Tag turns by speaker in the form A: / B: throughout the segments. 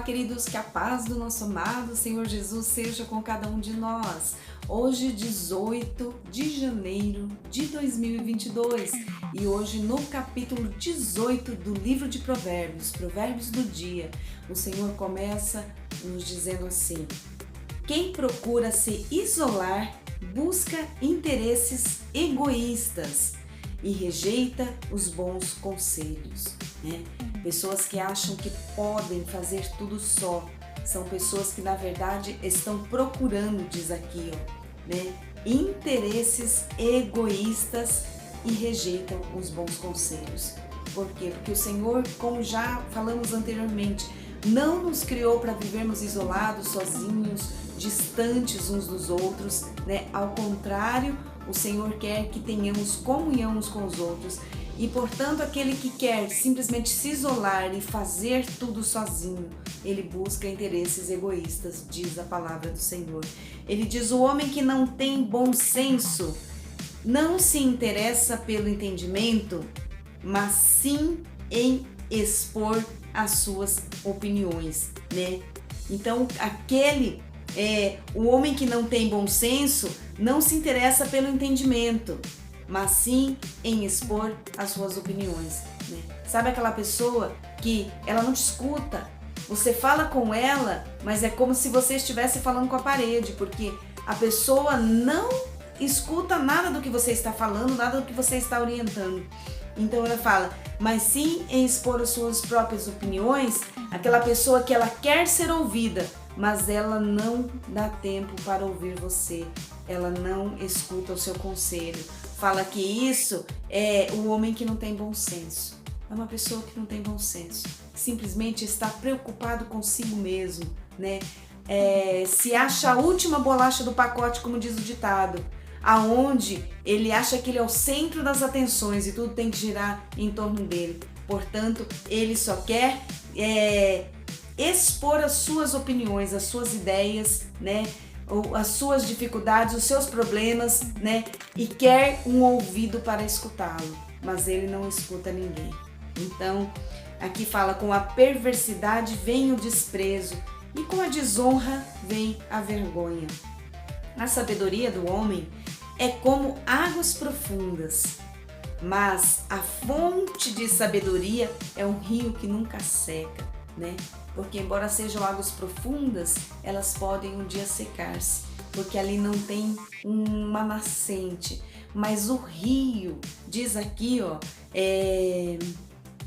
A: queridos, que a paz do nosso amado Senhor Jesus seja com cada um de nós. Hoje, 18 de janeiro de 2022, e hoje no capítulo 18 do livro de Provérbios, Provérbios do dia, o Senhor começa nos dizendo assim: quem procura se isolar busca interesses egoístas e rejeita os bons conselhos, né? Pessoas que acham que podem fazer tudo só, são pessoas que na verdade estão procurando, diz aqui, né, interesses egoístas e rejeitam os bons conselhos. Por quê? Porque o Senhor, como já falamos anteriormente, não nos criou para vivermos isolados, sozinhos, distantes uns dos outros, né? Ao contrário, o Senhor quer que tenhamos comunhão uns com os outros. E, portanto, aquele que quer simplesmente se isolar e fazer tudo sozinho, ele busca interesses egoístas, diz a palavra do Senhor. Ele diz: o homem que não tem bom senso não se interessa pelo entendimento, mas sim em expor as suas opiniões, né? Então, o homem que não tem bom senso não se interessa pelo entendimento, mas sim em expor as suas opiniões, né? Sabe aquela pessoa que ela não te escuta, você fala com ela, mas é como se você estivesse falando com a parede, porque a pessoa não escuta nada do que você está falando, nada do que você está orientando. Então ela fala, mas sim em expor as suas próprias opiniões, aquela pessoa que ela quer ser ouvida, mas ela não dá tempo para ouvir você, ela não escuta o seu conselho. Fala que isso é o homem que não tem bom senso. É uma pessoa que não tem bom senso, que simplesmente está preocupado consigo mesmo, né? Se acha a última bolacha do pacote, como diz o ditado, aonde ele acha que ele é o centro das atenções e tudo tem que girar em torno dele. Portanto, ele só quer expor as suas opiniões, as suas ideias, né? As suas dificuldades, os seus problemas, né? E quer um ouvido para escutá-lo, mas ele não escuta ninguém. Então, aqui fala: com a perversidade vem o desprezo e com a desonra vem a vergonha. A sabedoria do homem é como águas profundas, mas a fonte de sabedoria é um rio que nunca seca, né? Porque embora sejam águas profundas, elas podem um dia secar-se, porque ali não tem uma nascente. Mas o rio, diz aqui,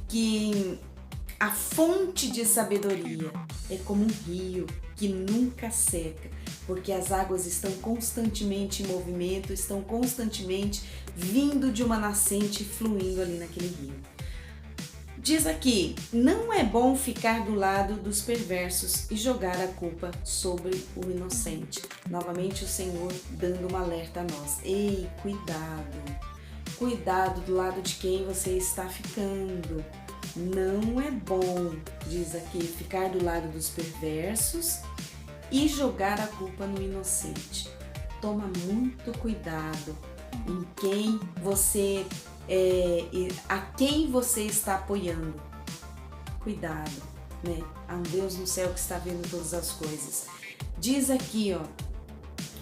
A: que a fonte de sabedoria é como um rio que nunca seca, porque as águas estão constantemente em movimento, estão constantemente vindo de uma nascente e fluindo ali naquele rio. Diz aqui: não é bom ficar do lado dos perversos e jogar a culpa sobre o inocente. Novamente o Senhor dando um alerta a nós. Ei, cuidado! Cuidado do lado de quem você está ficando. Não é bom, diz aqui, ficar do lado dos perversos e jogar a culpa no inocente. Toma muito cuidado em quem você a quem você está apoiando. Cuidado, né? Há um Deus no céu que está vendo todas as coisas. Diz aqui,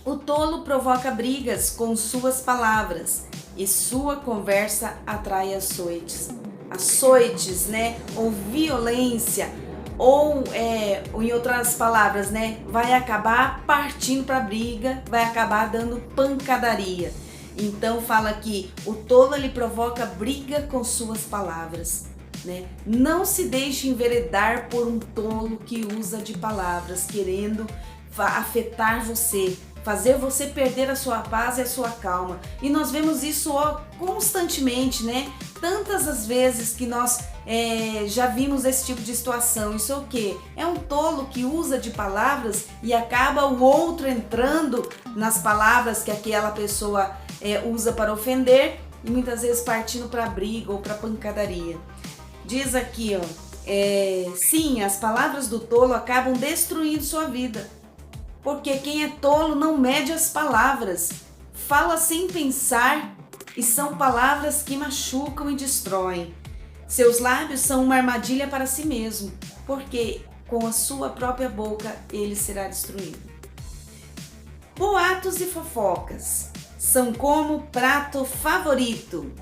A: o tolo provoca brigas com suas palavras e sua conversa atrai açoites. Açoites, né? Ou violência, ou em outras palavras, né? Vai acabar partindo para briga, vai acabar dando pancadaria. Então fala que o tolo ele provoca briga com suas palavras, né? Não se deixe enveredar por um tolo que usa de palavras, querendo afetar você, fazer você perder a sua paz e a sua calma. E nós vemos isso constantemente, né? Tantas as vezes que nós já vimos esse tipo de situação. Isso é o quê? É um tolo que usa de palavras e acaba o outro entrando nas palavras que aquela pessoa usa para ofender e muitas vezes partindo para briga ou para pancadaria. Diz aqui, sim, as palavras do tolo acabam destruindo sua vida, porque quem é tolo não mede as palavras, fala sem pensar e são palavras que machucam e destroem. Seus lábios são uma armadilha para si mesmo, porque com a sua própria boca ele será destruído. Boatos e fofocas são como prato favorito.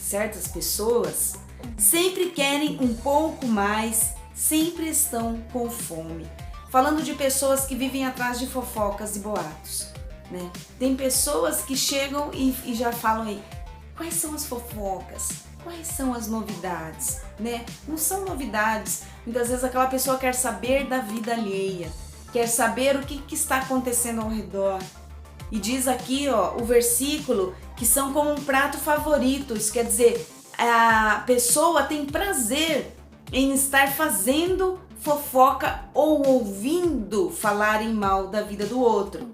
A: Certas pessoas sempre querem um pouco mais, sempre estão com fome. Falando de pessoas que vivem atrás de fofocas e boatos, né? Tem pessoas que chegam e já falam aí, quais são as fofocas? Quais são as novidades, né? Não são novidades. Muitas vezes aquela pessoa quer saber da vida alheia, quer saber o que está acontecendo ao redor. E diz aqui, ó, o versículo, que são como um prato favorito. Isso quer dizer, a pessoa tem prazer em estar fazendo fofoca ou ouvindo falarem mal da vida do outro.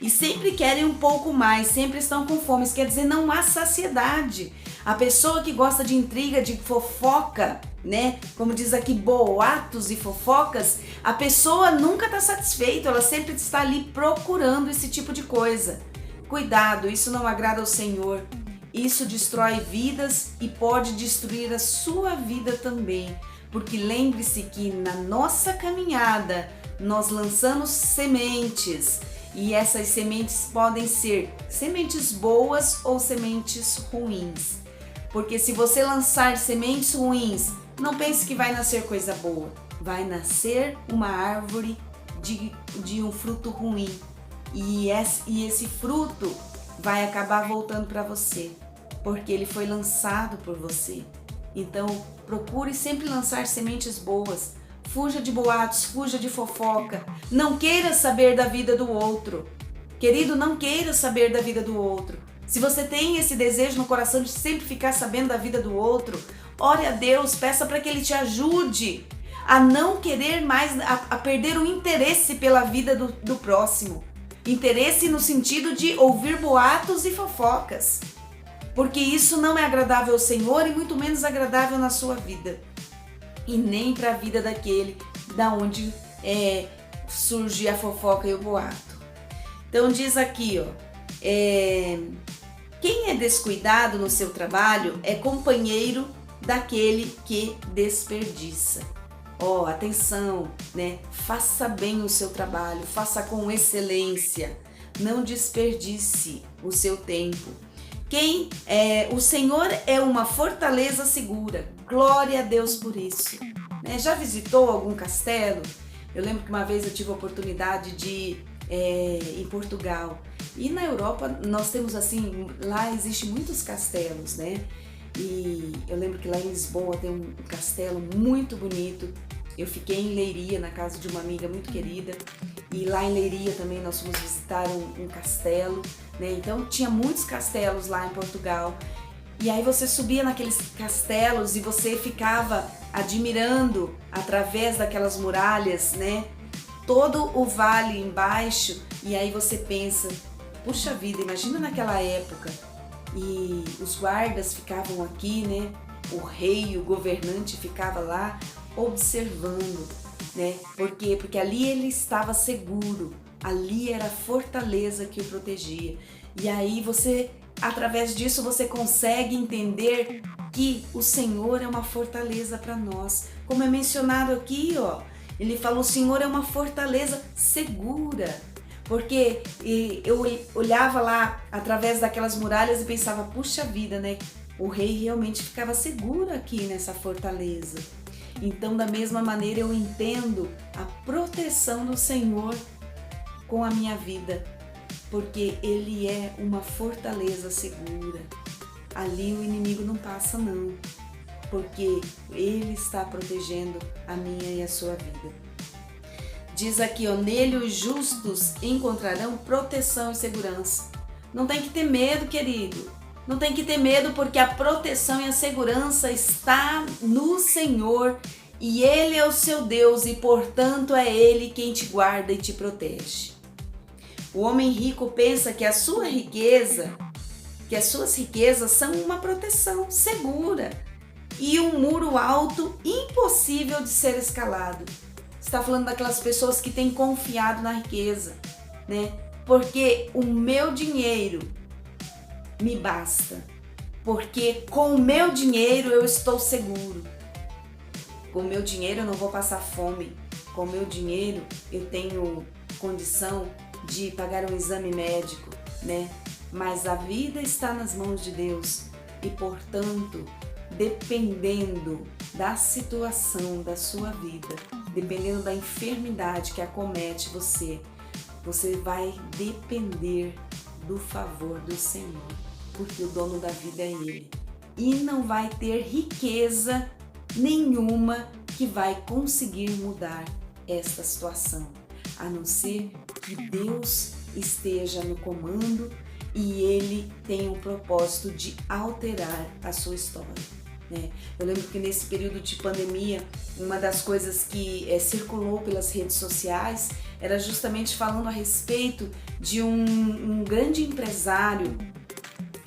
A: E sempre querem um pouco mais, sempre estão com fome. Isso quer dizer, não há saciedade. A pessoa que gosta de intriga, de fofoca, né? Como diz aqui, boatos e fofocas, a pessoa nunca está satisfeita, ela sempre está ali procurando esse tipo de coisa. Cuidado, isso não agrada ao Senhor. Isso destrói vidas e pode destruir a sua vida também. Porque lembre-se que na nossa caminhada nós lançamos sementes. E essas sementes podem ser sementes boas ou sementes ruins. Porque se você lançar sementes ruins, não pense que vai nascer coisa boa. Vai nascer uma árvore de um fruto ruim. E esse fruto vai acabar voltando para você. Porque ele foi lançado por você. Então, procure sempre lançar sementes boas. Fuja de boatos, fuja de fofoca. Não queira saber da vida do outro. Querido, não queira saber da vida do outro. Se você tem esse desejo no coração de sempre ficar sabendo da vida do outro, ore a Deus, peça para que Ele te ajude a não querer mais, a perder o interesse pela vida do próximo. Interesse no sentido de ouvir boatos e fofocas. Porque isso não é agradável ao Senhor e muito menos agradável na sua vida. E nem para a vida daquele da onde surge a fofoca e o boato. Então diz aqui, ó, quem é descuidado no seu trabalho é companheiro daquele que desperdiça. Ó, atenção, né? Faça bem o seu trabalho, faça com excelência, não desperdice o seu tempo. O Senhor é uma fortaleza segura. Glória a Deus por isso. Né? Já visitou algum castelo? Eu lembro que uma vez eu tive a oportunidade de ir em Portugal. E na Europa nós temos assim, lá existem muitos castelos, né? E eu lembro que lá em Lisboa tem um castelo muito bonito. Eu fiquei em Leiria, na casa de uma amiga muito querida. E lá em Leiria também nós fomos visitar um castelo, né? Então tinha muitos castelos lá em Portugal. E aí você subia naqueles castelos e você ficava admirando através daquelas muralhas, né? Todo o vale embaixo. E aí você pensa, puxa vida, imagina naquela época. E os guardas ficavam aqui, né? O rei, o governante ficava lá observando, né? Por quê? Porque ali ele estava seguro, ali era a fortaleza que o protegia. E aí você, através disso, você consegue entender que o Senhor é uma fortaleza para nós. Como é mencionado aqui, ó, ele fala, o Senhor é uma fortaleza segura. Porque eu olhava lá através daquelas muralhas e pensava, puxa vida, né? O rei realmente ficava seguro aqui nessa fortaleza. Então, da mesma maneira, eu entendo a proteção do Senhor com a minha vida, porque Ele é uma fortaleza segura. Ali o inimigo não passa não, porque Ele está protegendo a minha e a sua vida. Diz aqui, ó, nele os justos encontrarão proteção e segurança. Não tem que ter medo, querido. Não tem que ter medo, porque a proteção e a segurança está no Senhor e Ele é o seu Deus e, portanto, é Ele quem te guarda e te protege. O homem rico pensa que a sua riqueza, que as suas riquezas são uma proteção segura e um muro alto impossível de ser escalado. Está falando daquelas pessoas que têm confiado na riqueza, né? Porque o meu dinheiro me basta, porque com o meu dinheiro eu estou seguro. Com o meu dinheiro eu não vou passar fome. Com o meu dinheiro eu tenho condição de pagar um exame médico, né? Mas a vida está nas mãos de Deus e, portanto, dependendo da situação da sua vida, dependendo da enfermidade que acomete você, você vai depender do favor do Senhor, porque o dono da vida é Ele. E não vai ter riqueza nenhuma que vai conseguir mudar esta situação, a não ser que Deus esteja no comando e Ele tem um propósito de alterar a sua história, né? Eu lembro que nesse período de pandemia, uma das coisas que circulou pelas redes sociais era justamente falando a respeito de um grande empresário.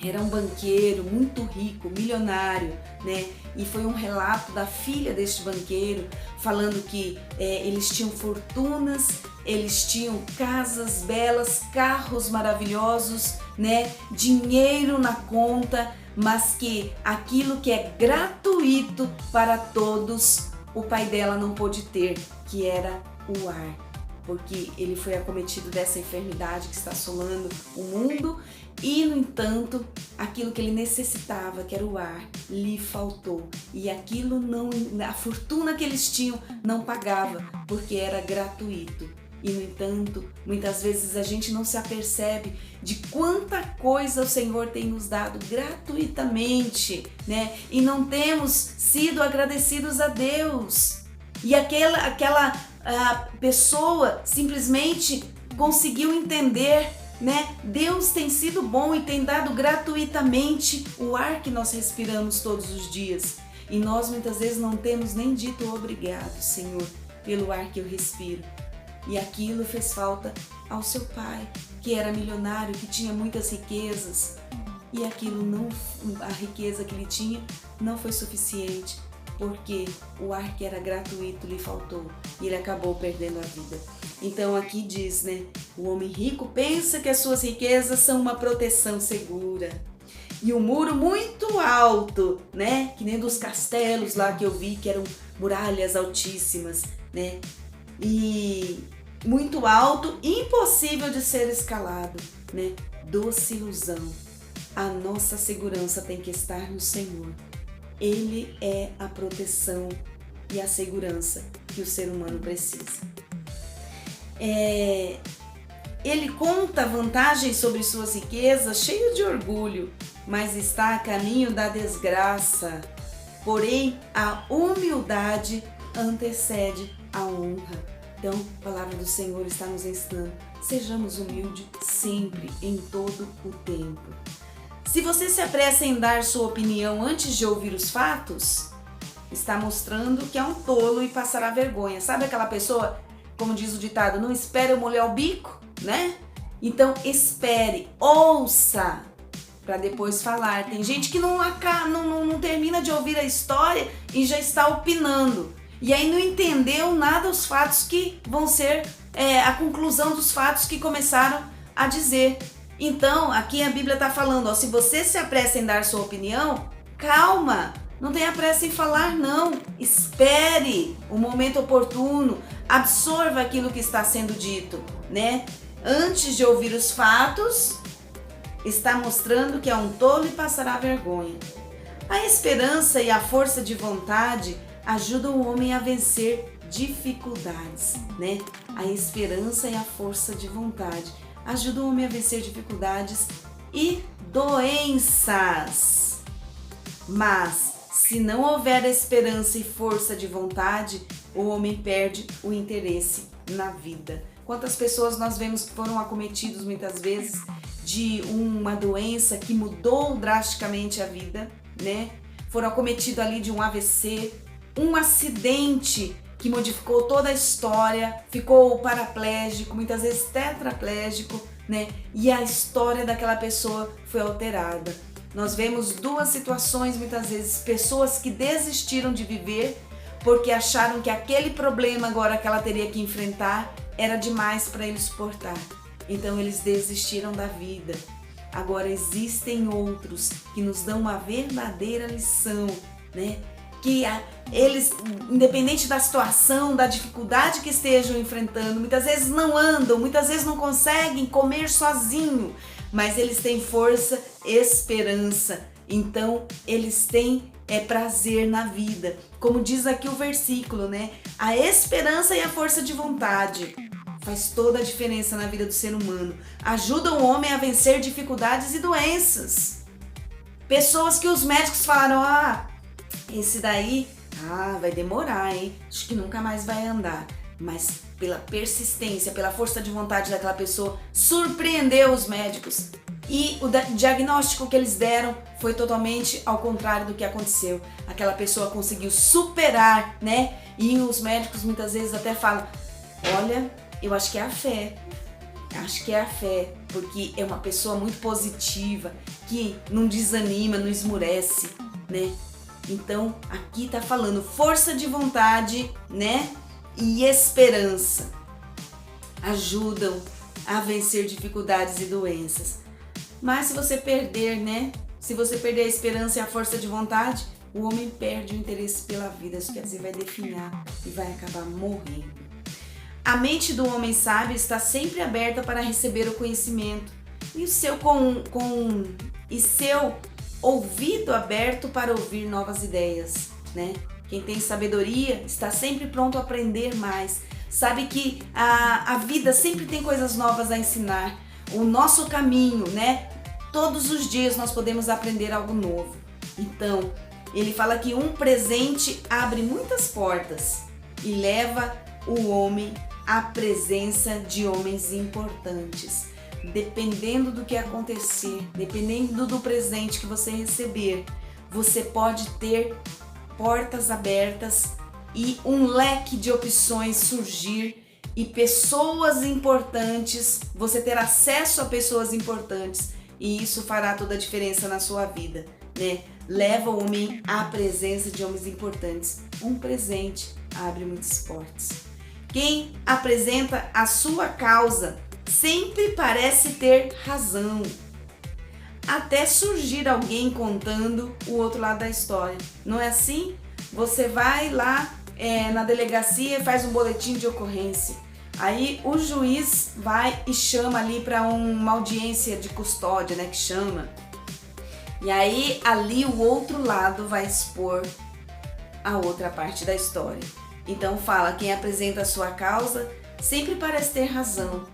A: Era um banqueiro muito rico, milionário, né? E foi um relato da filha deste banqueiro falando que eles tinham fortunas, eles tinham casas belas, carros maravilhosos, né? Dinheiro na conta, mas que aquilo que é gratuito para todos, o pai dela não pôde ter, que era o ar. Porque ele foi acometido dessa enfermidade que está assolando o mundo e, no entanto, aquilo que ele necessitava, que era o ar, lhe faltou. E aquilo não, a fortuna que eles tinham não pagava, porque era gratuito. E, no entanto, muitas vezes a gente não se apercebe de quanta coisa o Senhor tem nos dado gratuitamente, né? E não temos sido agradecidos a Deus. E aquela pessoa simplesmente conseguiu entender, né? Deus tem sido bom e tem dado gratuitamente o ar que nós respiramos todos os dias. E nós muitas vezes não temos nem dito obrigado, Senhor, pelo ar que eu respiro. E aquilo fez falta ao seu pai, que era milionário, que tinha muitas riquezas. E aquilo não, a riqueza que ele tinha não foi suficiente, porque o ar que era gratuito lhe faltou e ele acabou perdendo a vida. Então aqui diz, né? O homem rico pensa que as suas riquezas são uma proteção segura. E um muro muito alto, né? Que nem dos castelos lá que eu vi, que eram muralhas altíssimas, né? E muito alto, impossível de ser escalado, né? Doce ilusão. A nossa segurança tem que estar no Senhor. Ele é a proteção e a segurança que o ser humano precisa. Ele conta vantagens sobre suas riquezas, cheio de orgulho, mas está a caminho da desgraça. Porém, a humildade antecede a honra. Então, a palavra do Senhor está nos ensinando. Sejamos humildes sempre, em todo o tempo. Se você se apressa em dar sua opinião antes de ouvir os fatos, está mostrando que é um tolo e passará vergonha. Sabe aquela pessoa, como diz o ditado, não espere eu molhar o bico, né? Então espere, ouça, para depois falar. Tem gente que não termina de ouvir a história e já está opinando. E aí não entendeu nada os fatos que vão ser a conclusão dos fatos que começaram a dizer. Então, aqui a Bíblia está falando, ó, se você se apressa em dar sua opinião, calma, não tenha pressa em falar não, espere o momento oportuno, absorva aquilo que está sendo dito, né? Antes de ouvir os fatos, está mostrando que é um tolo e passará vergonha. A esperança e a força de vontade ajudam o homem a vencer dificuldades, né? A esperança e a força de vontade ajudam o homem a vencer dificuldades e doenças. Mas, se não houver esperança e força de vontade, o homem perde o interesse na vida. Quantas pessoas nós vemos que foram acometidos muitas vezes de uma doença que mudou drasticamente a vida, né? Foram acometidos ali de um AVC, um acidente que modificou toda a história, ficou paraplégico, muitas vezes tetraplégico, né? E a história daquela pessoa foi alterada. Nós vemos duas situações, muitas vezes, pessoas que desistiram de viver porque acharam que aquele problema agora que ela teria que enfrentar era demais para eles suportar. Então eles desistiram da vida. Agora existem outros que nos dão uma verdadeira lição, né? que eles, independente da situação, da dificuldade que estejam enfrentando, muitas vezes não andam, muitas vezes não conseguem comer sozinho, mas eles têm força, esperança. Então eles têm prazer na vida. Como diz aqui o versículo, né? A esperança e a força de vontade faz toda a diferença na vida do ser humano. Ajudam o homem a vencer dificuldades e doenças. Pessoas que os médicos falaram, esse daí, vai demorar, hein? Acho que nunca mais vai andar. Mas pela persistência, pela força de vontade daquela pessoa, surpreendeu os médicos. E o diagnóstico que eles deram foi totalmente ao contrário do que aconteceu. Aquela pessoa conseguiu superar, né? E os médicos muitas vezes até falam, olha, eu acho que é a fé. Acho que é a fé, porque é uma pessoa muito positiva, que não desanima, não esmurece, né? Então, aqui tá falando força de vontade, né? E esperança. Ajudam a vencer dificuldades e doenças. Mas se você perder, né? Se você perder a esperança e a força de vontade, o homem perde o interesse pela vida. Isso quer dizer, vai definhar e vai acabar morrendo. A mente do homem sábio está sempre aberta para receber o conhecimento e seu ouvido aberto para ouvir novas ideias, né? Quem tem sabedoria está sempre pronto a aprender mais. Sabe que a vida sempre tem coisas novas a ensinar. O nosso caminho, né? Todos os dias nós podemos aprender algo novo. Então, ele fala que um presente abre muitas portas e leva o homem à presença de homens importantes. Dependendo do que acontecer, dependendo do presente que você receber, você pode ter portas abertas e um leque de opções surgir e pessoas importantes, você ter acesso a pessoas importantes e isso fará toda a diferença na sua vida, né? Leva o homem à presença de homens importantes. Um presente abre muitas portas. Quem apresenta a sua causa sempre parece ter razão, até surgir alguém contando o outro lado da história. Não é assim? Você vai lá na delegacia e faz um boletim de ocorrência. Aí o juiz vai e chama ali para uma audiência de custódia, né, que chama. E aí ali o outro lado vai expor a outra parte da história. Então fala, quem apresenta a sua causa sempre parece ter razão,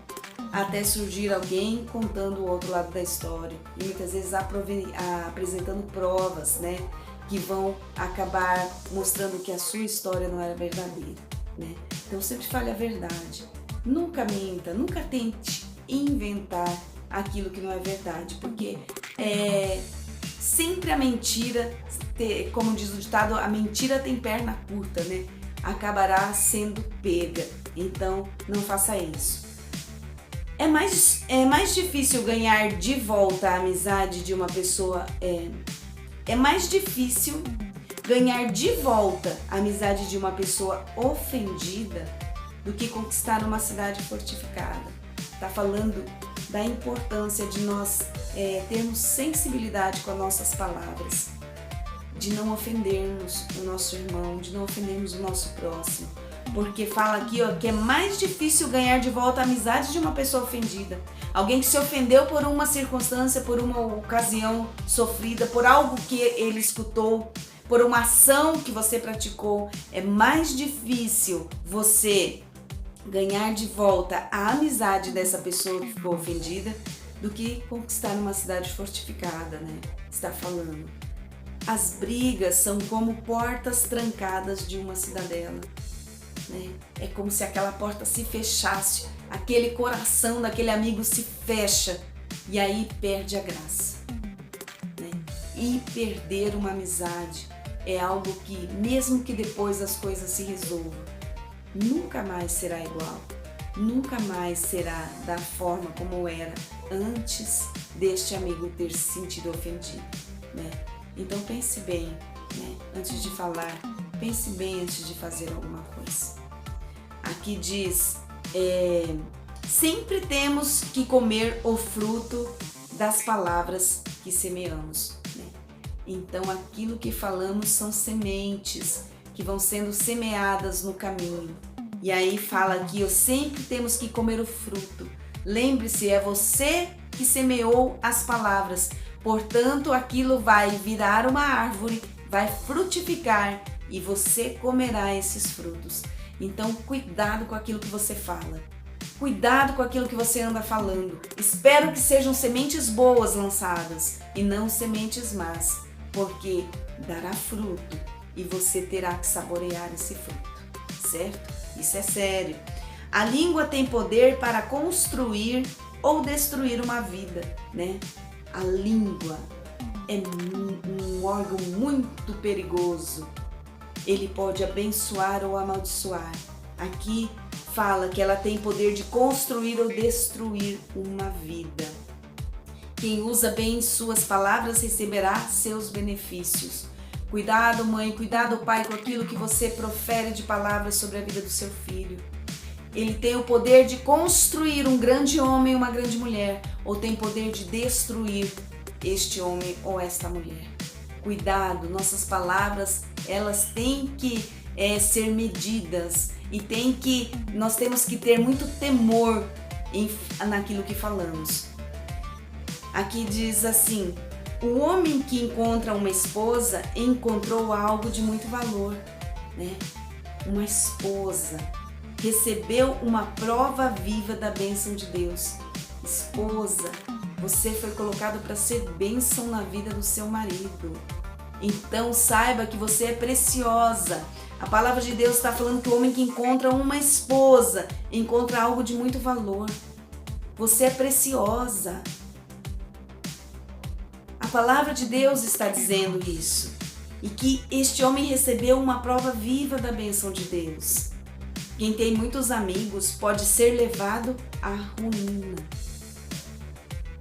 A: até surgir alguém contando o outro lado da história. E muitas vezes apresentando provas, né, que vão acabar mostrando que a sua história não era verdadeira, né? Então sempre fale a verdade. Nunca minta, nunca tente inventar aquilo que não é verdade, porque sempre a mentira, como diz o ditado, a mentira tem perna curta, né? Acabará sendo pega. Então não faça isso. É mais difícil ganhar de volta a amizade de uma pessoa. É mais difícil ganhar de volta a amizade de uma pessoa ofendida do que conquistar uma cidade fortificada. Tá falando da importância de nós termos sensibilidade com as nossas palavras, de não ofendermos o nosso irmão, de não ofendermos o nosso próximo. Porque fala aqui, que é mais difícil ganhar de volta a amizade de uma pessoa ofendida. Alguém que se ofendeu por uma circunstância, por uma ocasião sofrida, por algo que ele escutou, por uma ação que você praticou. É mais difícil você ganhar de volta a amizade dessa pessoa que ficou ofendida do que conquistar uma cidade fortificada, né? Está falando. As brigas são como portas trancadas de uma cidadela. Né? É como se aquela porta se fechasse, aquele coração daquele amigo se fecha e aí perde a graça, né? E perder uma amizade é algo que, mesmo que depois as coisas se resolvam, nunca mais será igual, nunca mais será da forma como era antes deste amigo ter se sentido ofendido, né? Então pense bem, né? Antes de falar, pense bem antes de fazer alguma coisa. Aqui diz, sempre temos que comer o fruto das palavras que semeamos, né? Então aquilo que falamos são sementes que vão sendo semeadas no caminho. E aí fala aqui, sempre temos que comer o fruto. Lembre-se, é você que semeou as palavras. Portanto, aquilo vai virar uma árvore, vai frutificar e você comerá esses frutos. Então, cuidado com aquilo que você fala. Cuidado com aquilo que você anda falando. Espero que sejam sementes boas lançadas e não sementes más, porque dará fruto e você terá que saborear esse fruto, certo? Isso é sério. A língua tem poder para construir ou destruir uma vida, né? A língua é um órgão muito perigoso. Ele pode abençoar ou amaldiçoar. Aqui fala que ela tem poder de construir ou destruir uma vida. Quem usa bem suas palavras receberá seus benefícios. Cuidado, mãe, cuidado, pai, com aquilo que você profere de palavras sobre a vida do seu filho. Ele tem o poder de construir um grande homem, uma grande mulher, ou tem poder de destruir este homem ou esta mulher. Cuidado, nossas palavras, elas têm que ser medidas e nós temos que ter muito temor naquilo que falamos. Aqui diz assim: o homem que encontra uma esposa encontrou algo de muito valor, né? Uma esposa recebeu uma prova viva da bênção de Deus. Esposa, você foi colocado para ser bênção na vida do seu marido. Então saiba que você é preciosa. A palavra de Deus está falando que o homem que encontra uma esposa encontra algo de muito valor. Você é preciosa. A palavra de Deus está dizendo isso. E que este homem recebeu uma prova viva da bênção de Deus. Quem tem muitos amigos pode ser levado à ruína.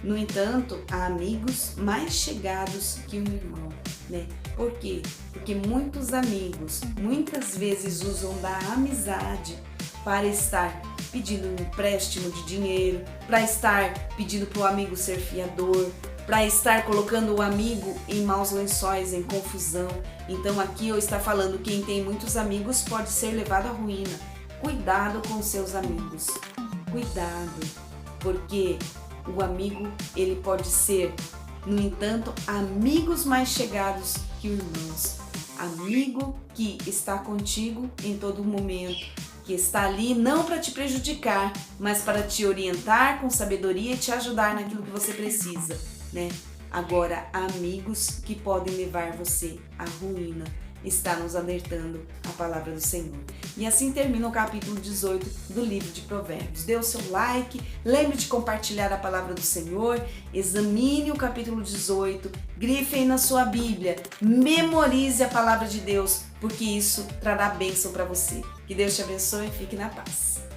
A: No entanto, há amigos mais chegados que um irmão, né? Por quê? Porque muitos amigos muitas vezes usam da amizade para estar pedindo um empréstimo de dinheiro, para estar pedindo para o amigo ser fiador, para estar colocando o amigo em maus lençóis, em confusão. Então aqui eu estou falando, quem tem muitos amigos pode ser levado à ruína. Cuidado com seus amigos, cuidado, porque o amigo, ele pode ser, no entanto, amigos mais chegados que irmãos. Amigo que está contigo em todo momento, que está ali não para te prejudicar, mas para te orientar com sabedoria e te ajudar naquilo que você precisa, né? Agora, amigos que podem levar você à ruína, está nos alertando a palavra do Senhor. E assim termina o capítulo 18 do livro de Provérbios. Dê o seu like, lembre de compartilhar a palavra do Senhor, examine o capítulo 18, grife aí na sua Bíblia, memorize a palavra de Deus, porque isso trará bênção para você. Que Deus te abençoe e fique na paz.